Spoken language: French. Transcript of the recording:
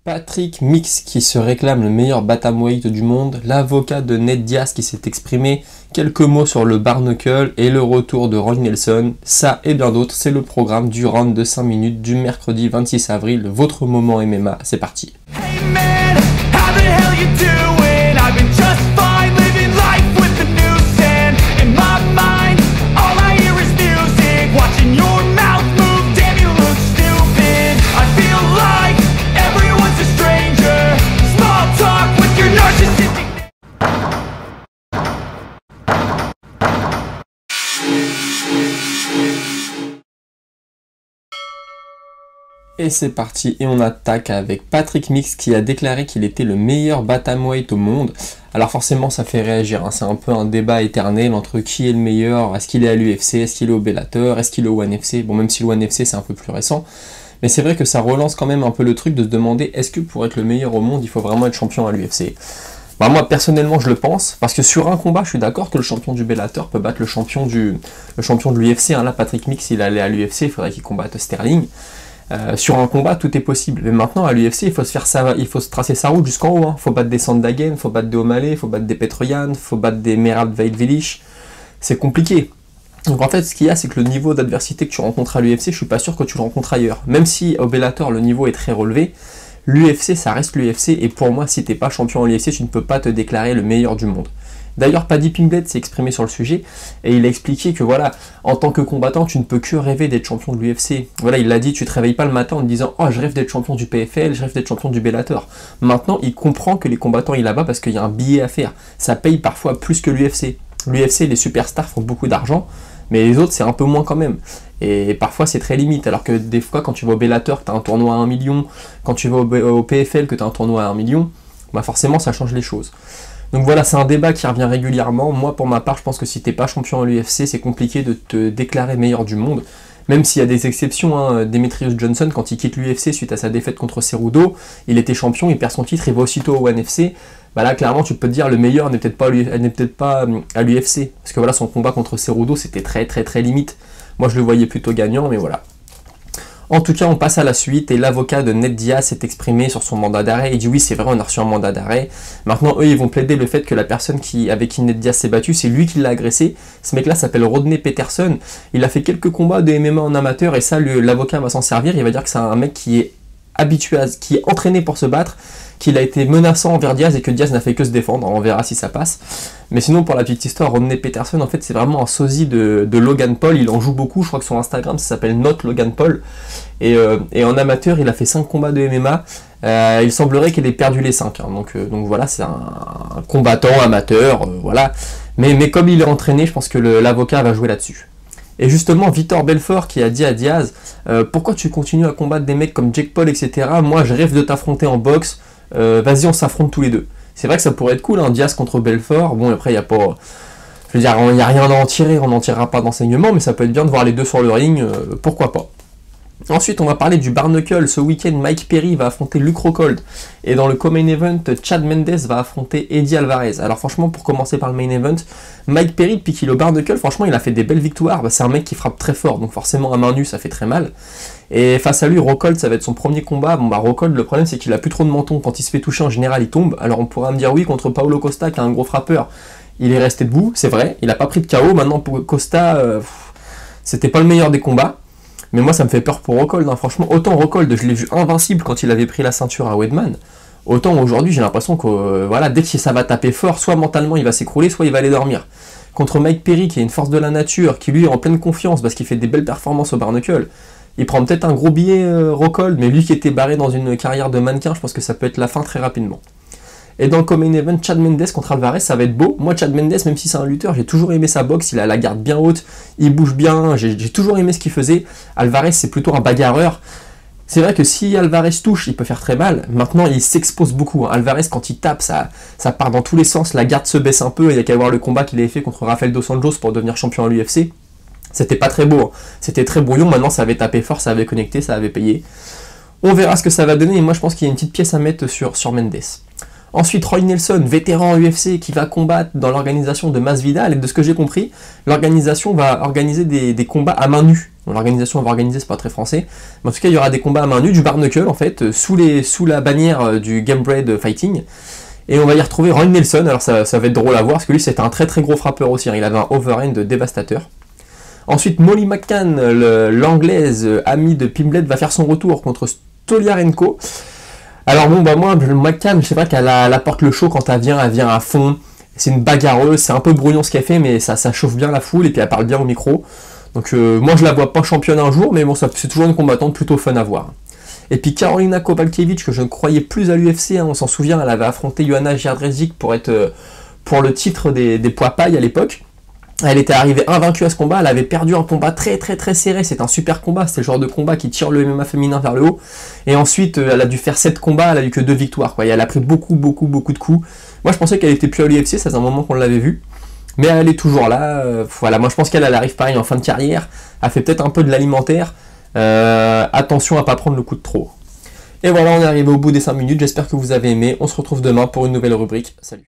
Patrick Mix qui se réclame le meilleur bantamweight du monde, l'avocat de Ned Diaz qui s'est exprimé, quelques mots sur le Barnacle et le retour de Roy Nelson, ça et bien d'autres, c'est le programme du round de 5 minutes du mercredi 26 avril, votre moment MMA, c'est parti. Hey man, how the hell you doing? I've been just fine living life with the news and in my mind, all I hear is music, watching your mouth move, damn you look stupid, I feel like everyone's a stranger, small talk with your narcissistic. Et c'est parti, et on attaque avec Patrick Mix qui a déclaré qu'il était le meilleur bantamweight au monde. Alors forcément ça fait réagir, hein. C'est un peu un débat éternel entre qui est le meilleur, est-ce qu'il est à l'UFC, est-ce qu'il est au Bellator, est-ce qu'il est au ONE FC. Bon, même si le ONE FC c'est un peu plus récent, mais c'est vrai que ça relance quand même un peu le truc de se demander est-ce que pour être le meilleur au monde il faut vraiment être champion à l'UFC. Bah moi personnellement je le pense, parce que sur un combat je suis d'accord que le champion du Bellator peut battre le champion de l'UFC, hein. Là Patrick Mix il allait à l'UFC, il faudrait qu'il combatte Sterling. Sur un combat, tout est possible. Mais maintenant, à l'UFC, il faut se tracer sa route jusqu'en haut. Hein. Faut battre des Sandhagen, faut battre des O'Malley, faut battre des Petroyan, faut battre des Merab Vaidvilic. C'est compliqué. Donc en fait, ce qu'il y a, c'est que le niveau d'adversité que tu rencontres à l'UFC, je suis pas sûr que tu le rencontres ailleurs. Même si au Bellator, le niveau est très relevé, l'UFC, ça reste l'UFC. Et pour moi, si t'es pas champion à l'UFC, tu ne peux pas te déclarer le meilleur du monde. D'ailleurs, Paddy Pimblett s'est exprimé sur le sujet et il a expliqué que voilà, en tant que combattant, tu ne peux que rêver d'être champion de l'UFC. Voilà, il l'a dit, tu te réveilles pas le matin en te disant « Oh, je rêve d'être champion du PFL, je rêve d'être champion du Bellator ». Maintenant, il comprend que les combattants, il là-bas parce qu'il y a un billet à faire. Ça paye parfois plus que l'UFC. L'UFC, les superstars font beaucoup d'argent, mais les autres, c'est un peu moins quand même. Et parfois, c'est très limite. Alors que des fois, quand tu vas au Bellator, que tu as un tournoi à 1 million, quand tu vas au PFL, que tu as un tournoi à 1 million, bah forcément, ça change les choses. Donc voilà, c'est un débat qui revient régulièrement. Moi, pour ma part, je pense que si t'es pas champion à l'UFC, c'est compliqué de te déclarer meilleur du monde. Même s'il y a des exceptions, hein. Demetrius Johnson, quand il quitte l'UFC suite à sa défaite contre Cerudo, il était champion, il perd son titre, il va aussitôt au ONE FC. Bah là, clairement, tu peux te dire le meilleur n'est peut-être pas à l'UFC. Parce que voilà, son combat contre Cerudo, c'était très limite. Moi, je le voyais plutôt gagnant, mais voilà. En tout cas, on passe à la suite et l'avocat de Ned Diaz s'est exprimé sur son mandat d'arrêt. Il dit oui, c'est vrai, on a reçu un mandat d'arrêt. Maintenant, eux, ils vont plaider le fait que la personne avec qui Ned Diaz s'est battu, c'est lui qui l'a agressé. Ce mec-là s'appelle Rodney Peterson. Il a fait quelques combats de MMA en amateur et ça, l'avocat va s'en servir. Il va dire que c'est un mec qui est habitué, qui est entraîné pour se battre, qu'il a été menaçant envers Diaz et que Diaz n'a fait que se défendre. On verra si ça passe. Mais sinon, pour la petite histoire, Rodney Peterson, en fait, c'est vraiment un sosie de Logan Paul. Il en joue beaucoup. Je crois que sur Instagram, ça s'appelle Not Logan Paul. Et en amateur, il a fait 5 combats de MMA. Il semblerait qu'il ait perdu les 5. Hein. Donc voilà, c'est un combattant amateur. Voilà. Mais comme il est entraîné, je pense que l'avocat va jouer là-dessus. Et justement, Vitor Belfort qui a dit à Diaz, pourquoi tu continues à combattre des mecs comme Jake Paul, etc. Moi, je rêve de t'affronter en boxe. Vas-y, on s'affronte tous les deux. C'est vrai que ça pourrait être cool, hein, Diaz contre Belfort. Bon, après, il n'y a pas... Je veux dire, il n'y a rien à en tirer, on n'en tirera pas d'enseignement, mais ça peut être bien de voir les deux sur le ring, pourquoi pas. Ensuite, on va parler du Barnacle. Ce week-end, Mike Perry va affronter Luke Rockhold. Et dans le co-main event, Chad Mendes va affronter Eddie Alvarez. Alors franchement, pour commencer par le main event, Mike Perry, depuis qu'il est au Barnacle, franchement, il a fait des belles victoires. Bah, c'est un mec qui frappe très fort, donc forcément, à main nue, ça fait très mal. Et face à lui, Rockhold, ça va être son premier combat. Bon, bah Rockhold, le problème, c'est qu'il a plus trop de menton. Quand il se fait toucher, en général, il tombe. Alors on pourra me dire, oui, contre Paulo Costa, qui est un gros frappeur, il est resté debout, c'est vrai. Il n'a pas pris de KO. Maintenant, pour Costa, c'était pas le meilleur des combats. Mais moi ça me fait peur pour Rockhold, hein. Franchement, autant Rockhold, je l'ai vu invincible quand il avait pris la ceinture à Weidman, autant aujourd'hui j'ai l'impression que voilà, dès que ça va taper fort, soit mentalement il va s'écrouler, soit il va aller dormir. Contre Mike Perry qui est une force de la nature, qui lui est en pleine confiance parce qu'il fait des belles performances au Barnacle, il prend peut-être un gros billet Rockhold, mais lui qui était barré dans une carrière de mannequin, je pense que ça peut être la fin très rapidement. Et dans le co-main event, Chad Mendes contre Alvarez, ça va être beau. Moi, Chad Mendes, même si c'est un lutteur, j'ai toujours aimé sa boxe, il a la garde bien haute, il bouge bien, j'ai toujours aimé ce qu'il faisait. Alvarez, c'est plutôt un bagarreur. C'est vrai que si Alvarez touche, il peut faire très mal. Maintenant, il s'expose beaucoup. Alvarez, quand il tape, ça part dans tous les sens, la garde se baisse un peu. Il y a qu'à voir le combat qu'il avait fait contre Rafael Dos Anjos pour devenir champion à l'UFC. C'était pas très beau, hein. C'était très brouillon. Maintenant, ça avait tapé fort, ça avait connecté, ça avait payé. On verra ce que ça va donner. Et moi, je pense qu'il y a une petite pièce à mettre sur Mendes. Ensuite, Roy Nelson, vétéran UFC, qui va combattre dans l'organisation de Masvidal. Et de ce que j'ai compris, l'organisation va organiser des combats à main nue. Bon, l'organisation va organiser, c'est pas très français. Mais en tout cas, il y aura des combats à main nue, du bare knuckle en fait, sous la bannière du Gamebred Fighting. Et on va y retrouver Roy Nelson. Alors ça va être drôle à voir, parce que lui, c'était un très très gros frappeur aussi. Il avait un overhand dévastateur. Ensuite, Molly McCann, l'anglaise amie de Pimblett, va faire son retour contre Stoliarenko. Alors bon, bah moi, McCann, je sais pas qu'elle apporte le show quand elle vient à fond. C'est une bagarreuse, c'est un peu brouillon ce qu'elle fait, mais ça chauffe bien la foule et puis elle parle bien au micro. Donc moi, je la vois pas championne un jour, mais bon, c'est toujours une combattante plutôt fun à voir. Et puis Karolina Kowalkiewicz, que je ne croyais plus à l'UFC, hein, on s'en souvient, elle avait affronté Joanna Jędrzejczyk pour le titre des poids pailles à l'époque. Elle était arrivée invaincue à ce combat, elle avait perdu un combat très très très serré, c'est un super combat, c'est le genre de combat qui tire le MMA féminin vers le haut, et ensuite elle a dû faire 7 combats, elle a eu que 2 victoires, quoi, et elle a pris beaucoup de coups. Moi je pensais qu'elle était plus à l'UFC, ça faisait un moment qu'on l'avait vue, mais elle est toujours là, voilà, moi je pense qu'elle arrive pareil en fin de carrière, elle fait peut-être un peu de l'alimentaire, attention à pas prendre le coup de trop. Et voilà, on est arrivé au bout des 5 minutes, j'espère que vous avez aimé, on se retrouve demain pour une nouvelle rubrique, salut.